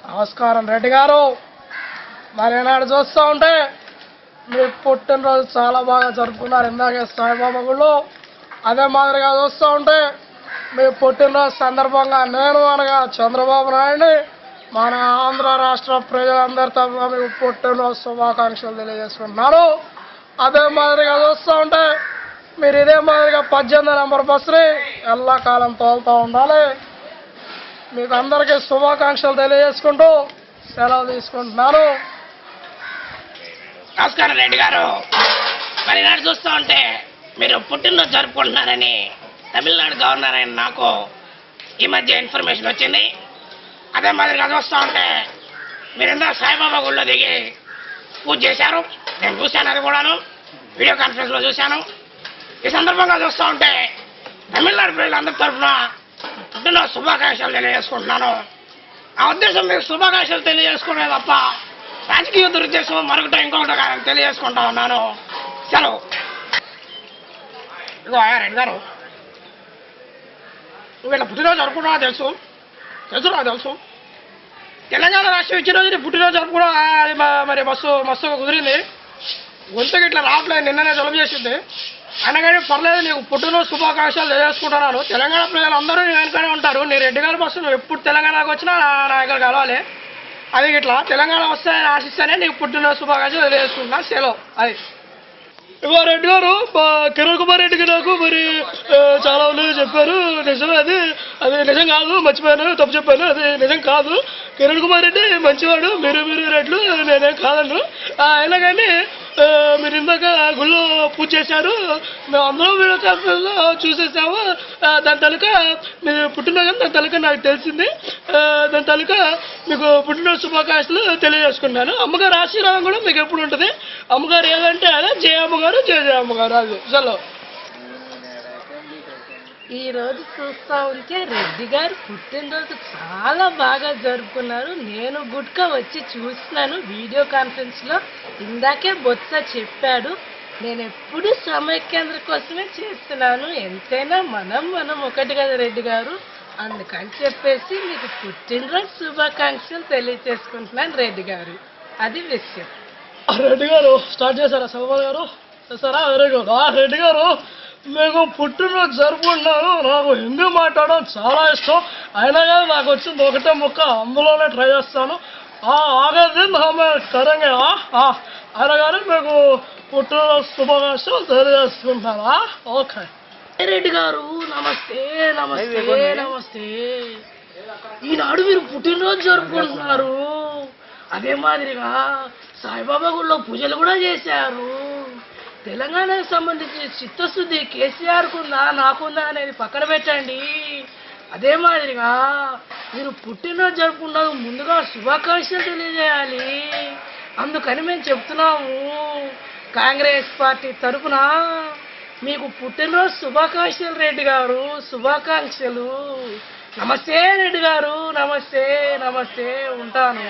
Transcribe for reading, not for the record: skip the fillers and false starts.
నమస్కారం రెడ్డి గారు. మరి ఈనాడు చూస్తూ ఉంటే మీ పుట్టినరోజు చాలా బాగా జరుపుకున్నారు ఇందాకే సాయిబాబా గుళ్ళో. అదే మాదిరిగా చూస్తూ ఉంటే మీ పుట్టినరోజు సందర్భంగా నేను అనగా చంద్రబాబు నాయుడిని మన ఆంధ్ర రాష్ట్ర ప్రజలందరి తరఫున మీకు పుట్టినరోజు శుభాకాంక్షలు తెలియజేసుకుంటున్నాను. అదే మాదిరిగా చూస్తూ ఉంటే మీరు ఇదే మాదిరిగా 18 నెంబర్ బస్సుని ఎల్లకాలం తోలుతూ ఉండాలి. మీకు అందరికీ శుభాకాంక్షలు తెలియజేసుకుంటూ సెలవు తీసుకుంటున్నాను. నమస్కారం రెడ్డి గారు. మరి నాడు చూస్తూ ఉంటే మీరు పుట్టినరోజు జరుపుకుంటున్నారని తమిళనాడు గవర్నర్ అయిన నాకు ఈ మధ్య ఇన్ఫర్మేషన్ వచ్చింది. అదే మాదిరిగా చూస్తూ ఉంటే మీరు ఎంతో సాయిబాబా గుళ్ళో దిగి పూజ చేశారు. నేను చూశాను, అది కూడాను వీడియో కాన్ఫరెన్స్లో చూశాను. ఈ సందర్భంగా చూస్తూ ఉంటే తమిళనాడు ప్రజలందరి తరఫున పుట్టినరోజు శుభాకాంక్షలు తెలియజేసుకుంటున్నాను. ఆ ఉద్దేశం మీకు శుభాకాంక్షలు తెలియజేసుకునే తప్ప రాజకీయ దురుద్దేశం మరొకటో ఇంకొకటో కాదని తెలియజేసుకుంటా ఉన్నాను. సెలవు. ఇదిగో రెడ్డి గారు, వీళ్ళ పుట్టినరోజు జరుపుకున్నా తెలుసు నాకు తెలుసు. తెలంగాణ రాష్ట్రం ఇచ్చిన రోజు పుట్టినరోజు జరుపుకున్నా అది మరి మస్తుగా కుదిరింది. గొంతుకి ఇట్లా రావట్లేదు, నిన్ననే జలుబు చేసింది. అయినా కానీ పర్లేదు, నీకు పుట్టినరోజు శుభాకాంక్షలు తెలియజేసుకుంటున్నాను. తెలంగాణ ప్రజలందరూ నీ వెనుకనే ఉంటారు. నీ రెడ్డి గారి బస్సు నువ్వు ఎప్పుడు తెలంగాణకు వచ్చినా నా దగ్గర కలవాలి. అది ఇట్లా తెలంగాణ వస్తాయని ఆశిస్తేనే నీకు పుట్టినరోజు శుభాకాంక్షలు తెలియజేసుకుంటున్నా. సెలవు. అది ఇవో రెడ్డి గారు, కిరణ్ కుమార్ రెడ్డికి నాకు మరి చాలా మంది చెప్పారు. నిజమే, అది నిజం కాదు, మర్చిపోయాను, తప్పు చెప్పాను. అది నిజం కాదు. కిరణ్ కుమార్ రెడ్డి మంచివాడు, మీరు రెడ్లు నేనేం కాదన్ను. అయినా కానీ మీరు ఇందాక గుళ్ళో పూజ చేశారు, మేము అందరం వీడియో కాన్ఫరెన్స్లో చూసేసాము. దాని తలక మీరు పుట్టినరోజు దాని తలక నాకు తెలిసింది. దాని తలక మీకు పుట్టినరోజు శుభాకాంక్షలు తెలియజేసుకున్నాను. అమ్మగారు ఆశీర్వాదం కూడా మీకు ఎప్పుడు ఉంటుంది. అమ్మగారు ఏదంటే అదే జయ అమ్మగారు, జయ అమ్మగారు. అది చలో. ఈరోజు చూస్తూ ఉంటే రెడ్డి గారు పుట్టినరోజు చాలా బాగా జరుపుకున్నారు. నేను గుడ్క వచ్చి చూస్తున్నాను వీడియో కాన్ఫరెన్స్లో. ఇందాకే బొత్స చెప్పాడు, నేను ఎప్పుడు సమైక్యాంధ్ర కోసమే చేస్తున్నాను. ఎంతైనా మనం ఒకటి కదా రెడ్డి గారు. అందుకని చెప్పేసి మీకు పుట్టినరోజు శుభాకాంక్షలు తెలియచేసుకుంటున్నాను రెడ్డి గారు. అది విషయం. రెడ్డి గారు స్టార్ట్ చేశారా? సభ గారు చేస్తారా? Very good. రెడ్డి గారు, మీకు పుట్టినరోజు జరుపుకుంటున్నాను. నాకు హిందీ మాట్లాడడం చాలా ఇష్టం. అయినా కానీ నాకు వచ్చింది ఒకటే ముక్క, అందులోనే ట్రై చేస్తాను. ఆగది హమే కరంగే. అయినా కానీ మీకు పుట్టినరోజు శుభాకాంక్షలు తెలియజేసుకుంటారా? ఓకే రెడ్డి గారు, నమస్తే నమస్తే నమస్తే. ఈనాడు మీరు పుట్టినరోజు జరుపుకుంటున్నారు. అదే మాదిరిగా సాయిబాబా గుళ్ళో పూజలు కూడా చేశారు. తెలంగాణకు సంబంధించిన చిత్తశుద్ధి కేసీఆర్కుందా నాకుందా అనేది పక్కన పెట్టండి. అదే మాదిరిగా మీరు పుట్టినరోజు జరుపుకున్నాక ముందుగా శుభాకాంక్షలు తెలియజేయాలి. అందుకని మేము చెప్తున్నాము, కాంగ్రెస్ పార్టీ తరఫున మీకు పుట్టినరోజు శుభాకాంక్షలు రెడ్డి గారు, శుభాకాంక్షలు. నమస్తే రెడ్డి గారు, నమస్తే నమస్తే. ఉంటాను.